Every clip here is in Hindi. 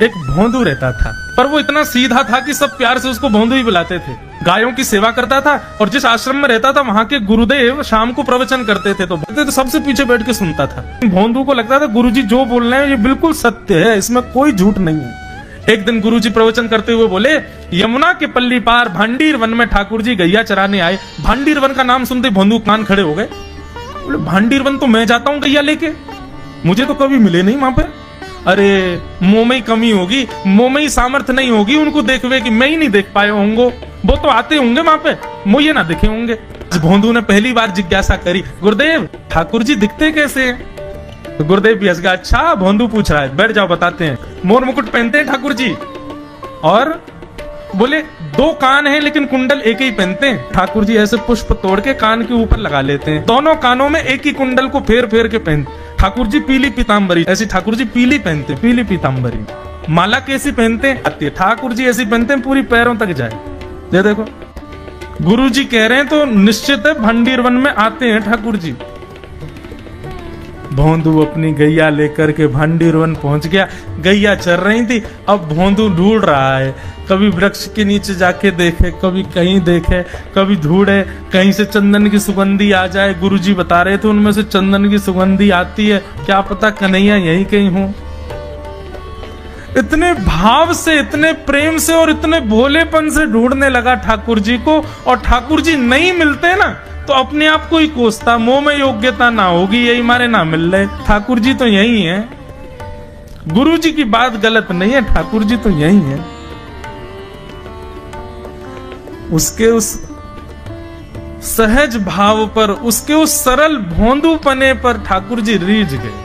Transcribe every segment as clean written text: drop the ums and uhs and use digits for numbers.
एक भोंदू रहता था, पर वो इतना सीधा था कि सब प्यार से उसको भोंदू ही बुलाते थे। गायों की सेवा करता था और जिस आश्रम में रहता था वहां के गुरुदेव शाम को प्रवचन करते थे तो सबसे पीछे बैठ के सुनता था। भोंदू को लगता था गुरुजी जो बोल रहे हैं ये बिल्कुल सत्य है, इसमें कोई झूठ नहीं है। एक दिन गुरुजी प्रवचन करते हुए बोले, यमुना के पल्ली पार भांडीर वन में ठाकुर जी गैया चराने आए। भांडीर वन का नाम सुनते भोंदू कान खड़े हो गए। बोले भांडीर वन तो मैं जाता हूँ गैया लेके, मुझे तो कभी मिले नहीं वहां पे। अरे मुंह में ही कमी होगी, मुंह में ही सामर्थ्य नहीं होगी उनको देखवे कि मैं ही नहीं देख पाए होंगे, वो तो आते होंगे वहां पे, मुझे ना दिखे होंगे। भोंदू ने पहली बार जिज्ञासा करी, गुरुदेव ठाकुर जी दिखते कैसे हैं? तो गुरुदेव भी हंस गया, अच्छा भोंदू पूछ रहा है, बैठ जाओ बताते हैं। मोर मुकुट पहनते हैं ठाकुर जी, और बोले 2 कान हैं लेकिन कुंडल एक ही पहनते हैं। ठाकुर जी ऐसे पुष्प तोड़ के कान के ऊपर लगा लेते हैं, दोनों कानों में एक ही कुंडल को फेर फेर के पहनते। ठाकुर जी पीली पीताम्बरी, ऐसी ठाकुर जी पीली पहनते, पीली पीताम्बरी। माला कैसी पहनते हैं? ठाकुर जी ऐसी पहनते हैं पूरी पैरों तक जाए। ये देखो गुरु जी कह रहे हैं तो निश्चित है भंडीर वन में आते हैं ठाकुर जी। भोंदू अपनी गैया लेकर के भांडीर वन पहुंच गया। गैया चर रही थी, अब भोंदू ढूंढ रहा है, कभी वृक्ष के नीचे जाके देखे, कभी कहीं देखे, कभी ढूंढे कहीं से चंदन की सुगंधी आ जाए। गुरुजी बता रहे थे उनमें से चंदन की सुगंधी आती है, क्या पता कन्हैया यहीं कहीं हो। इतने भाव से, इतने प्रेम से और इतने भोलेपन से ढूंढने लगा ठाकुर जी को, और ठाकुर जी नहीं मिलते ना तो अपने आप को ही कोसता, मुंह में योग्यता ना होगी यही मारे ना मिल रहे, ठाकुर जी तो यही है। गुरु जी की बात गलत नहीं है, ठाकुर जी तो यही है। उसके उस सहज भाव पर, उसके उस सरल भोंदूपने पर ठाकुर जी रीझ गए।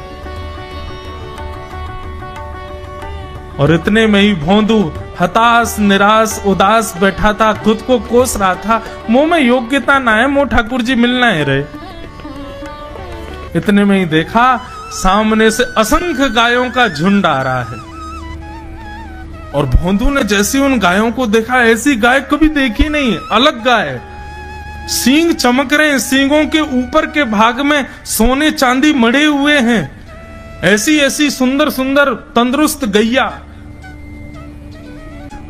और इतने में ही भोंदू हताश निराश उदास बैठा था, खुद को कोस रहा था, मुंह में योग्यता ना है, मुंह ठाकुर जी मिलना है रहे। इतने में ही देखा सामने से असंख्य गायों का झुंड आ रहा है, और भोंदू ने जैसी उन गायों को देखा, ऐसी गाय कभी देखी नहीं, अलग गाय, सींग चमक रहे हैं, सींगों के ऊपर के भाग में सोने चांदी मड़े हुए हैं, ऐसी ऐसी सुंदर सुंदर तंदुरुस्त गैया।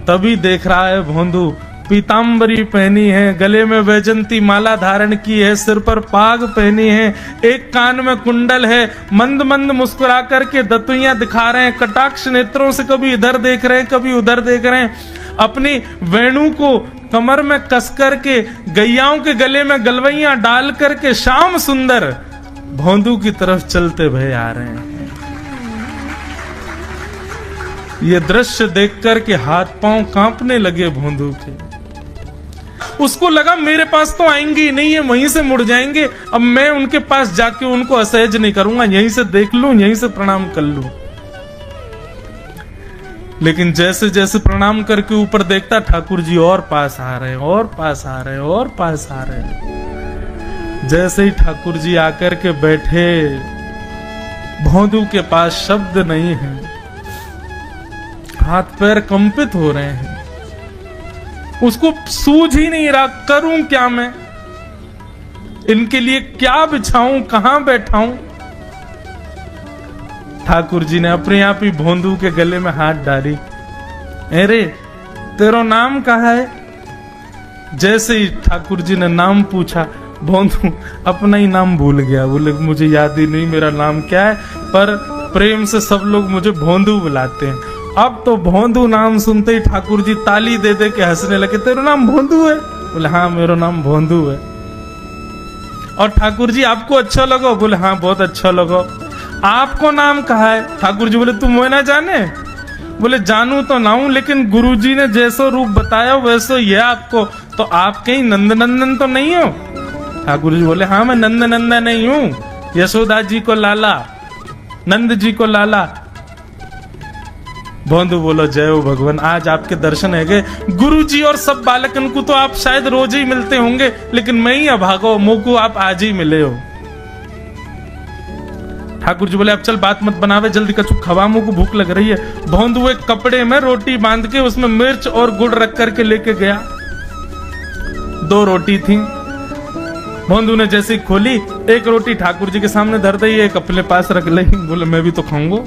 तभी देख रहा है भोंदू पीताम्बरी पहनी है, गले में वैजंती माला धारण की है, सिर पर पाग पहनी है, एक कान में कुंडल है, मंद मंद मुस्कुरा करके दतुइयां दिखा रहे हैं, कटाक्ष नेत्रों से कभी इधर देख रहे हैं कभी उधर देख रहे हैं, अपनी वेणु को कमर में कस करके गैयाओं के गले में गलवैयां डाल करके श्याम सुंदर भोंदू की तरफ चलते भय आ रहे हैं। ये दृश्य देखकर के हाथ पांव कांपने लगे भोंदू के। उसको लगा मेरे पास तो आएंगे ही नहीं, है वहीं से मुड़ जाएंगे, अब मैं उनके पास जाके उनको असहज नहीं करूंगा, यहीं से देख लूं, यहीं से प्रणाम कर लूं। लेकिन जैसे जैसे प्रणाम करके ऊपर देखता, ठाकुर जी और पास आ रहे हैं, और पास आ रहे हैं, और पास आ रहे हैं। जैसे ही ठाकुर जी आकर के बैठे, भोंदू के पास शब्द नहीं है, हाथ पैर कंपित हो रहे हैं, उसको सूझ ही नहीं रहा करूं क्या मैं, इनके लिए क्या बिछाऊं, कहां बैठाऊं। ठाकुर जी ने अपने आप ही भोंदू के गले में हाथ डाली, अरे तेरा नाम कहा है? जैसे ही ठाकुर जी ने नाम पूछा, भोंदू अपना ही नाम भूल गया, बोले मुझे याद ही नहीं मेरा नाम क्या है, पर प्रेम से सब लोग मुझे भोंदू बुलाते हैं। अब तो भोंदू नाम सुनते ही ठाकुर जी ताली दे दे के हंसने लगे, तेरा नाम भोंदू है? बोले हाँ मेरा नाम भोंदू है। और ठाकुर जी आपको अच्छा लगा? बोले हाँ बहुत अच्छा लगा। आपको नाम कहा है? ठाकुर जी बोले तुम वो ना जाने? बोले जानू तो ना हूं, लेकिन गुरु जी ने जैसा रूप बताया वैसा ये आपको, तो आप कहीं नंद नंदन तो नहीं हो? ठाकुर जी बोले हाँ मैं नंद नंदन नहीं हूं, यशोदा जी को लाला, नंद जी को लाला। भोंदू बोलो जय हो भगवान, आज आपके दर्शन है गए। गुरु जी और सब बालकन को तो आप शायद रोज ही मिलते होंगे, लेकिन मैं ही अभागा मुंह को आप आज ही मिले हो। ठाकुर जी बोले अब चल बात मत बनावे, जल्दी कछु खवा, मुंह को भूख लग रही है। भोंदू एक कपड़े में रोटी बांध के उसमें मिर्च और गुड़ रख करके लेके गया। 2 रोटी थी। भोंदू ने जैसे खोली, एक रोटी ठाकुर जी के सामने धर दी, एक अपने पास रख ली। बोले मैं भी तो खाऊंगा।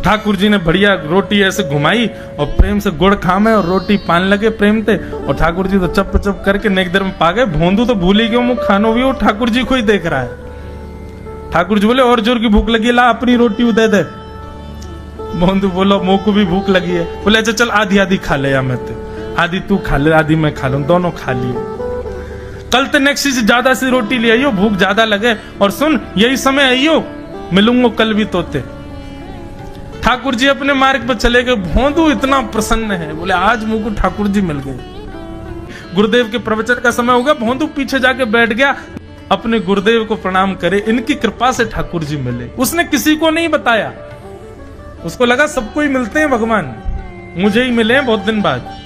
ठाकुर जी ने बढ़िया रोटी ऐसे घुमाई और प्रेम से गुड़ खामे और रोटी पान लगे प्रेम से, और ठाकुर जी तो चप चप करके नेक देर में पा गए। भोंदू तो भूल ही गयो, मुँह खानो भी वो ठाकुर जी को ही देख रहा है। ठाकुर जी बोले और जोर की भूख लगी, ला अपनी रोटी दे दे। भोंदू बोलो मुँह को भी भूख लगी है। बोले अच्छा चल आधी आधी खा ले, या मैं आधी तू खा ले आधी मैं खा लूं, दोनों खा लिए। कल तो नेक्स्ट से ज्यादा सी रोटी ले आइयो, भूख ज्यादा लगे, और सुन यही समय आइयो, मिलूंगा कल भी तोते। ठाकुर जी अपने मार्ग पर चले गए। भोंदू इतना प्रसन्न है, बोले आज मुझको ठाकुर जी मिल गए। गुरुदेव के प्रवचन का समय हो गया, भोंदू पीछे जाके बैठ गया, अपने गुरुदेव को प्रणाम करे, इनकी कृपा से ठाकुर जी मिले। उसने किसी को नहीं बताया, उसको लगा सबको ही मिलते हैं भगवान, मुझे ही मिले हैं बहुत दिन बाद।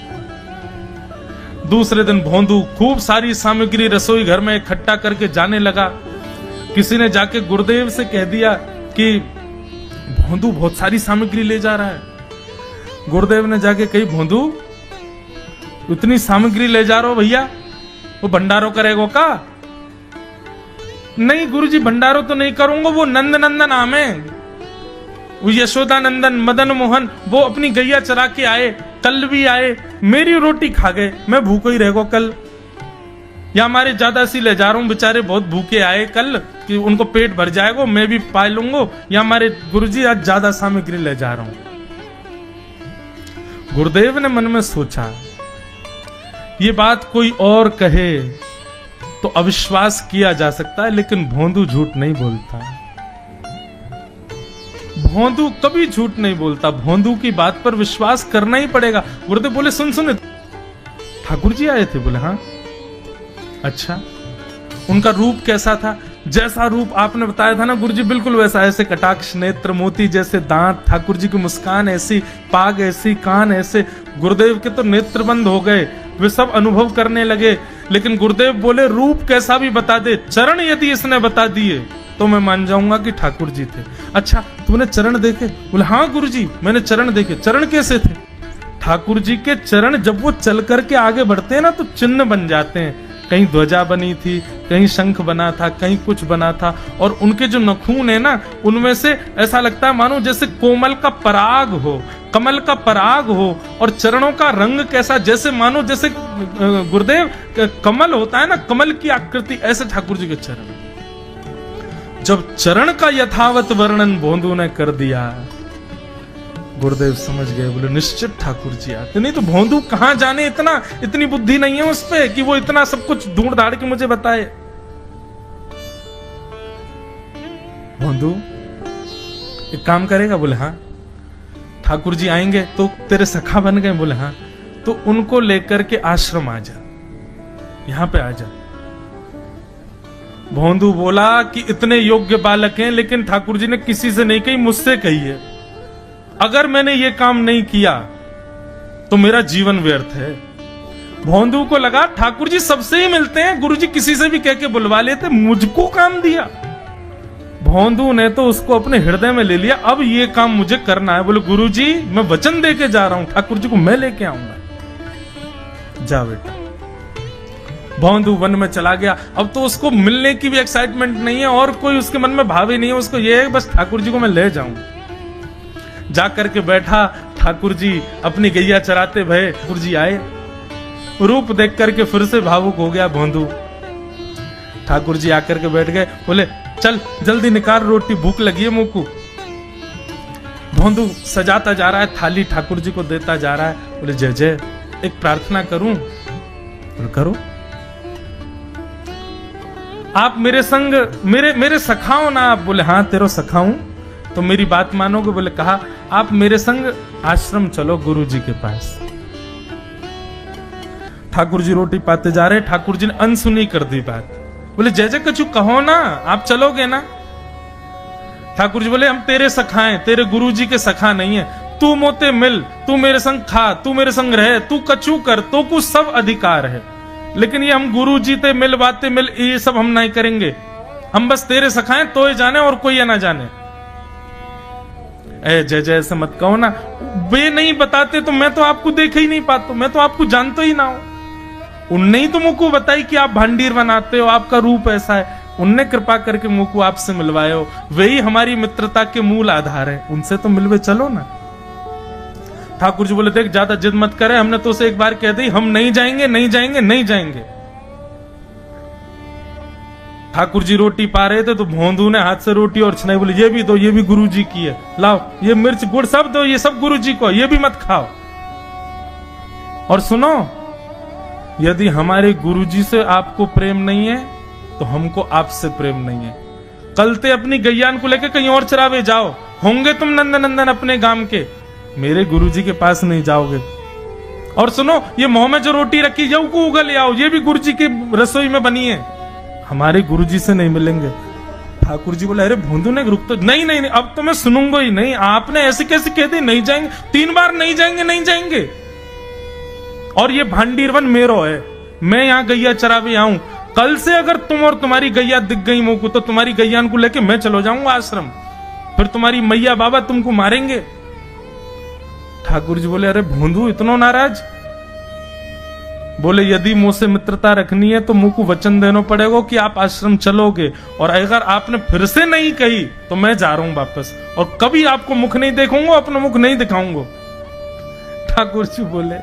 दूसरे दिन भोंदू खूब सारी सामग्री रसोई घर में इकट्ठा करके जाने लगा। किसी ने जाके गुरुदेव से कह दिया कि भोंदू बहुत सारी सामग्री ले जा रहा है। गुरुदेव ने जाके कही, भोंदू इतनी सामग्री ले जा रहा हो भैया, वो भंडारो करेगो का? नहीं गुरुजी भंडारो तो नहीं करूंगा, वो नंद नंदन नाम है, वो यशोदा नंदन मदन मोहन, वो अपनी गैया चरा के आए, कल भी आए, मेरी रोटी खा गए, मैं भूखो ही रहेगा कल। या हमारे ज्यादा सी ले जा रहा हूं, बेचारे बहुत भूखे आए कल, कि उनको पेट भर जाएगा, मैं भी पा लूंगा, या हमारे गुरुजी आज ज्यादा सामग्री ले जा रहा हूं। गुरुदेव ने मन में सोचा, ये बात कोई और कहे तो अविश्वास किया जा सकता है, लेकिन भोंदू झूठ नहीं बोलता। भोंदू कभी झूठ नहीं बोलता, भोंदू की बात पर विश्वास करना ही पड़ेगा। गुरुदेव बोले सुन सुन, ठाकुर जी आए थे? बोले हाँ। अच्छा, उनका रूप कैसा था? जैसा रूप आपने बताया था ना गुरुजी, बिल्कुल वैसा, ऐसे कटाक्ष नेत्र, मोती जैसे दांत, ठाकुर जी की मुस्कान ऐसी, पाग ऐसी, कान ऐसे। गुरुदेव के तो नेत्र बंद हो गए, वे सब अनुभव करने लगे। लेकिन गुरुदेव बोले रूप कैसा भी बता दे, चरण यदि इसने बता दिए तो मैं मान जाऊंगा कि ठाकुर जी थे। अच्छा तूने चरण देखे? बोले हाँ गुरुजी मैंने चरण देखे। चरण कैसे थे? ठाकुर जी के चरण जब वो चल करके आगे बढ़ते हैं ना तो चिन्ह बन जाते हैं। कहीं ध्वजा बनी थी, कहीं शंख बना था, कहीं कुछ बना था, और उनके जो नखून है ना उनमें से ऐसा लगता है मानो जैसे कोमल का पराग हो, कमल का पराग हो। और चरणों का रंग कैसा, जैसे मानो जैसे गुरुदेव कमल होता है ना, कमल की आकृति, ऐसे ठाकुर जी के चरण। जब चरण का यथावत वर्णन भोंदू ने कर दिया, गुरुदेव समझ गए, बोले निश्चित ठाकुर जी आते। नहीं तो भोंदू कहां जाने, इतनी बुद्धि नहीं है उस पे कि वो इतना सब कुछ ढूंढ धाड़ के मुझे बताए। भोंदू एक काम करेगा? बोले हाँ। ठाकुर जी आएंगे तो तेरे सखा बन गए? बोले हाँ। तो उनको लेकर के आश्रम आ जा, यहां पे आ जा। भोंदू बोला कि इतने योग्य बालक हैं, लेकिन ठाकुर जी ने किसी से नहीं कही, मुझसे कही है। अगर मैंने ये काम नहीं किया तो मेरा जीवन व्यर्थ है। भोंदू को लगा ठाकुर जी सबसे ही मिलते हैं, गुरु जी किसी से भी कह के बुलवा लेते, मुझको काम दिया। भोंदू ने तो उसको अपने हृदय में ले लिया, अब ये काम मुझे करना है। बोले गुरु जी मैं वचन दे के जा रहा हूं, ठाकुर जी को मैं लेके आऊंगा। जा बेटा। भोंदू वन में चला गया। अब तो उसको मिलने की भी एक्साइटमेंट नहीं है और कोई उसके मन में भाव ही नहीं है, उसको ये है बस ठाकुर जी को मैं ले जाऊं। जाकर के बैठा, ठाकुर जी अपनी गैया चराते भये, ठाकुर जी आए, रूप देख करके फिर से भावुक हो गया भोंदू। ठाकुर जी आकर के बैठ गए, बोले चल जल्दी निकाल रोटी, भूख लगी है मुंह को। भोंदू सजाता जा रहा है थाली, ठाकुर जी को देता जा रहा है। बोले जय जय, एक प्रार्थना करूं? बोले करो। आप मेरे संग मेरे सखा हो ना आप? बोले हाँ तेरो सखा हूं, तो मेरी बात मानोगे? बोले कहा, आप मेरे संग आश्रम चलो गुरु जी के पास। ठाकुर जी रोटी पाते जा रहे, ठाकुर जी ने अनसुनी कर दी बात। बोले जय जय कछु कहो ना, आप चलोगे ना? ठाकुर जी बोले हम तेरे सखा हैं, तेरे गुरु जी के सखा नहीं है। तू मोते मिल, तू मेरे संग खा, तू मेरे संग रहे, तू कछु कर, तो कुछ सब अधिकार है, लेकिन ये हम गुरु जी ते मिल बातें मिल ये सब हम नहीं करेंगे। हम बस तेरे सखाएं तो ये जाने और कोई ये ना जाने। ए जय जय ऐसे मत कहो ना, वे नहीं बताते तो मैं तो आपको देख ही नहीं पाता, मैं तो आपको जानता ही ना हूं। उनने ही तो मुझको बताई कि आप भांडीर बनाते हो, आपका रूप ऐसा है। उनने कृपा करके मुंह को आपसे मिलवाए हो, वही हमारी मित्रता के मूल आधार है, उनसे तो मिलवे चलो ना। ठाकुर जी बोले देख ज्यादा जिद मत करे, हमने तो उसे एक बार कह दी हम नहीं जाएंगे नहीं जाएंगे नहीं जाएंगे। ठाकुर जी रोटी पा रहे थे तो भोंदू ने हाथ से रोटी और छनाई, बोले ये भी दो, ये भी गुरु जी की है, लाओ ये मिर्च गुड़ सब दो, ये सब गुरु जी को, ये भी मत खाओ। और सुनो, यदि हमारे गुरु जी से आपको प्रेम नहीं है तो हमको आपसे प्रेम नहीं है। कल ते अपनी गैयान को लेकर कहीं और चरावे जाओ, होंगे तुम नंदन अपने गांव के, मेरे गुरु जी के पास नहीं जाओगे। और सुनो, ये मुंह में जो रोटी रखी जाओ को उगल ले आओ, ये भी गुरु जी की रसोई में बनी है, हमारे गुरु जी से नहीं मिलेंगे। ठाकुर जी बोले अरे भोंदू ने रुक तो, नहीं नहीं नहीं अब तो मैं सुनूंगा ही नहीं, आपने ऐसे कैसे कह दी नहीं जाएंगे, 3 बार नहीं जाएंगे नहीं जाएंगे। और ये भांडीरवन मेरो है, मैं यहाँ गैया चरावे आऊं, कल से अगर तुम और तुम्हारी गैया दिख गई मुंह को तो तुम्हारी गैयान को लेके मैं चलो जाऊंगा आश्रम, फिर तुम्हारी मैया बाबा तुमको मारेंगे। ठाकुर जी बोले अरे भोंदू इतना नाराज? बोले यदि मुझसे मित्रता रखनी है तो मुंह को वचन देना पड़ेगा कि आप आश्रम चलोगे, और अगर आपने फिर से नहीं कही तो मैं जा रहा हूं वापस, और कभी आपको मुख नहीं देखूंगा, अपना मुख नहीं दिखाऊंगा। ठाकुर जी बोले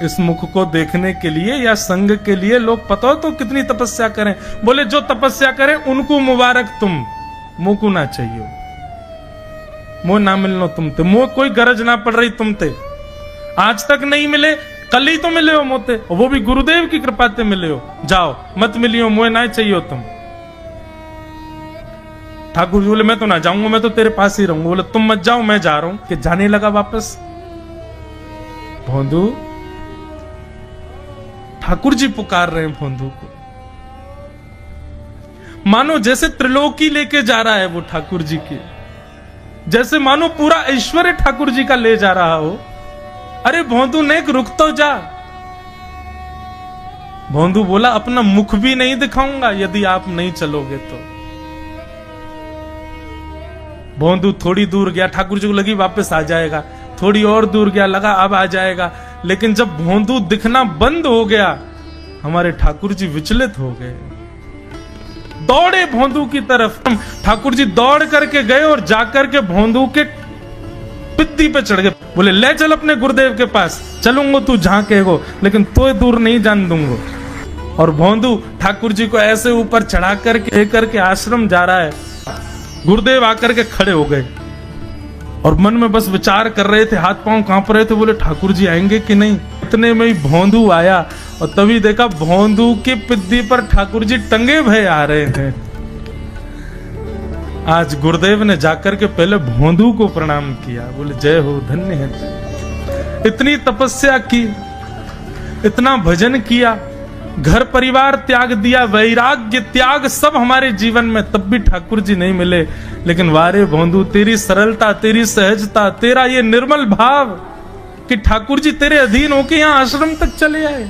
इस मुख को देखने के लिए या संग के लिए लोग पता हो तो कितनी तपस्या करें। बोले जो तपस्या करें उनको मुबारक, तुम मुंह को ना चाहिए, मुंह ना मिलनो तुमते, मुंह कोई गरज ना पड़ रही तुमते, आज तक नहीं मिले कल ही तो मिले हो मोते, वो भी गुरुदेव की कृपा से मिले हो, जाओ मत मिलियो, मुझे ना चाहिए तुम। ठाकुर जी बोले मैं तो ना जाऊंगा, मैं तो तेरे पास ही रहूंगा। बोले तुम मत जाओ, मैं जा रहा हूं। कि जाने लगा वापस। भोंदू, ठाकुर जी पुकार रहे हैं भोंदू को, मानो जैसे त्रिलोकी लेके जा रहा है वो ठाकुर जी की, जैसे मानो पूरा ऐश्वर्य ठाकुर जी का ले जा रहा हो। अरे भोंदू ने रुक तो जा। भोंदू बोला अपना मुख भी नहीं दिखाऊंगा यदि आप नहीं चलोगे तो। भोंदू थोड़ी दूर गया, ठाकुर जी को लगी वापस आ जाएगा, थोड़ी और दूर गया, लगा अब आ जाएगा, लेकिन जब भोंदू दिखना बंद हो गया हमारे ठाकुर जी विचलित हो गए, दौड़े भोंदू की तरफ। ठाकुर जी दौड़ करके गए और जाकर के भोंदू के पित्ती पे चढ़ गए। बोले ले चल अपने गुरुदेव के पास, चलूंगा तू जहां कहेगो, लेकिन तो दूर नहीं जान दूंगा। और भोंदू ठाकुर जी को ऐसे ऊपर चढ़ा करके आश्रम जा रहा है। गुरुदेव आकर के खड़े हो गए और मन में बस विचार कर रहे थे, हाथ पांव कांप रहे थे। बोले ठाकुर जी आएंगे कि नहीं। इतने में ही भोंदू आया और तभी देखा भोंदू के पिद्दी पर ठाकुर जी टंगे भय आ रहे हैं। आज गुरुदेव ने जाकर के पहले भोंदू को प्रणाम किया, बोले जय हो, धन्य है। इतनी तपस्या की, इतना भजन किया, घर परिवार त्याग दिया, वैराग्य त्याग सब हमारे जीवन में, तब भी ठाकुर जी नहीं मिले। लेकिन वारे भोंदू, तेरी सरलता, तेरी सहजता, तेरा ये निर्मल भाव कि ठाकुर जी तेरे अधीन होके यहाँ आश्रम तक चले आए।